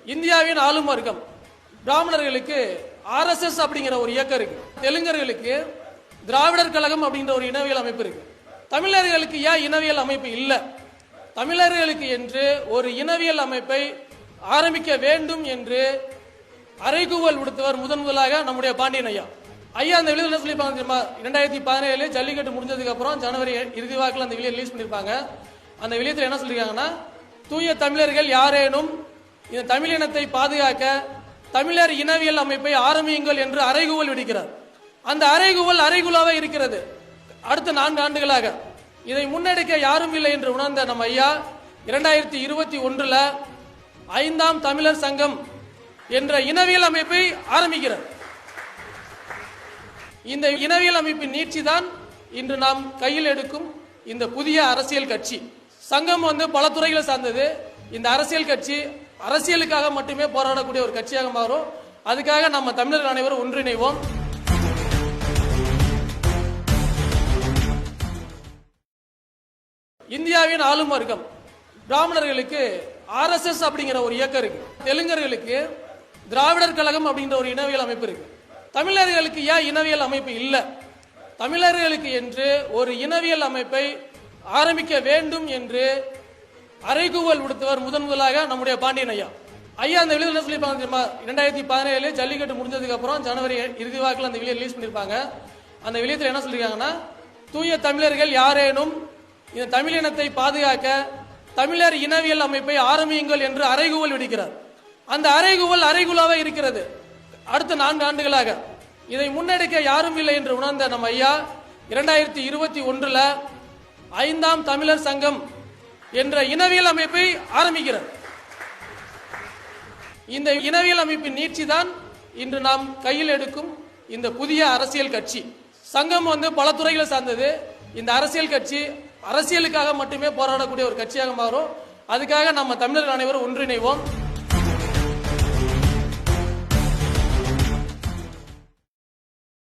இந்தியாவின் ஆளும் வர்க்கம் பிராமணர்களுக்கு RSS அப்படிங்கிற ஒரு இயக்கம் இருக்கு. தெலுங்கர்களுக்கு திராவிடர் கழகம் அப்படிங்கிற ஒரு இனவியல் அமைப்பு இருக்கு. தமிழர்களுக்கு ஏன் இனவியல் அமைப்பு இல்லை? தமிழர்களுக்கு என்று ஒரு இனவியல் அமைப்பை ஆரம்பிக்க வேண்டும் என்று அறைகூவல் விடுத்தவர் முதலாக நம்முடைய பாண்டியன் ஐயா. அந்த வெளியில் என்ன சொல்லியிருப்பாங்க தெரியுமா? 2017 ஜல்லிக்கட்டு முடிஞ்சதுக்கு அப்புறம் ஜனவரி இறுதி வாக்கில் அந்த வெளியை ரிலீஸ் பண்ணியிருப்பாங்க. அந்த வெளியத்தில் என்ன சொல்லியிருக்காங்கன்னா, தூய தமிழர்கள் யாரேனும் இந்த தமிழ் இனத்தை பாதுகாக்க தமிழர் இனவியல் அமைப்பை ஆரம்பியுங்கள் என்று அறைகூவல் விடுக்கிறார். அந்த அறைகூவல் அறைகூலாக இருக்கிறது. அடுத்த 4 ஆண்டுகளாக இதை முன்னெடுக்க யாரும் இல்லை என்று உணர்ந்த நம்ம ஐயா 2021 5ஆம் தமிழர் சங்கம் என்ற இனவியல் அமைப்பை ஆரம்பிக்கிறார். இந்த இனவியல் அமைப்பின் நீட்சி தான் இன்று நாம் கையில் எடுக்கும் இந்த புதிய அரசியல் கட்சி. சங்கம் பல துறைகளை சார்ந்தது. இந்த அரசியல் கட்சி அரசியலுக்காக மட்டுமே போராடக்கூடிய ஒரு கட்சியாக மாறும். அதுக்காக நம்ம தமிழர்கள் அனைவரும் ஒன்றிணைவோம். இந்தியாவின் ஆளும் வர்க்கம் பிராமணர்களுக்கு RSS அப்படிங்கிற ஒரு இயக்கம் இருக்கு. தெலுங்கர்களுக்கு திராவிடர் கழகம் அப்படிங்கிற ஒரு இனவியல் அமைப்பு இருக்கு. தமிழர்களுக்கு ஏன் இனவியல் அமைப்பு இல்லை? தமிழர்களுக்கு என்று ஒரு இனவியல் அமைப்பை ஆரம்பிக்க வேண்டும் என்று அறைகூவல் விடுத்தவர் முதலாக நம்முடைய பாண்டியன் ஐயா. அந்த வெளியில் என்ன சொல்லியிருப்பாங்க தெரியுமா? 2017 ஜல்லிக்கட்டு முடிஞ்சதுக்கு அப்புறம் ஜனவரி இறுதி வாக்கில் அந்த வெளியை ரிலீஸ் பண்ணியிருப்பாங்க. அந்த வெளியத்தில் என்ன சொல்லியிருக்காங்கன்னா, தூய தமிழர்கள் யாரேனும் இந்த தமிழ் இனத்தை பாதுகாக்க தமிழர் இனவியல் அமைப்பை ஆரம்பியுங்கள் என்று அறைகூவல் விடுக்கிறார். அந்த அறைகூவல் அறைகூலாக இருக்கிறது. அடுத்த 4 ஆண்டுகளாக இதை முன்னெடுக்க யாரும் இல்லை என்று உணர்ந்த நம்ம ஐயா 2021 5ஆம் தமிழர் சங்கம் என்ற இனவியல் அமைப்பை ஆரம்பிக்கிறார். இந்த இனவியல் அமைப்பின் நீட்சி தான் இன்று நாம் கையில் எடுக்கும் இந்த புதிய அரசியல் கட்சி. சங்கம் பல துறைகளை சார்ந்தது. இந்த அரசியல் கட்சி அரசியலுக்காக மட்டுமே போராடக்கூடிய ஒரு கட்சியாக மாறும். அதுக்காக நம்ம தமிழர்கள் அனைவரும் ஒன்றிணைவோம்.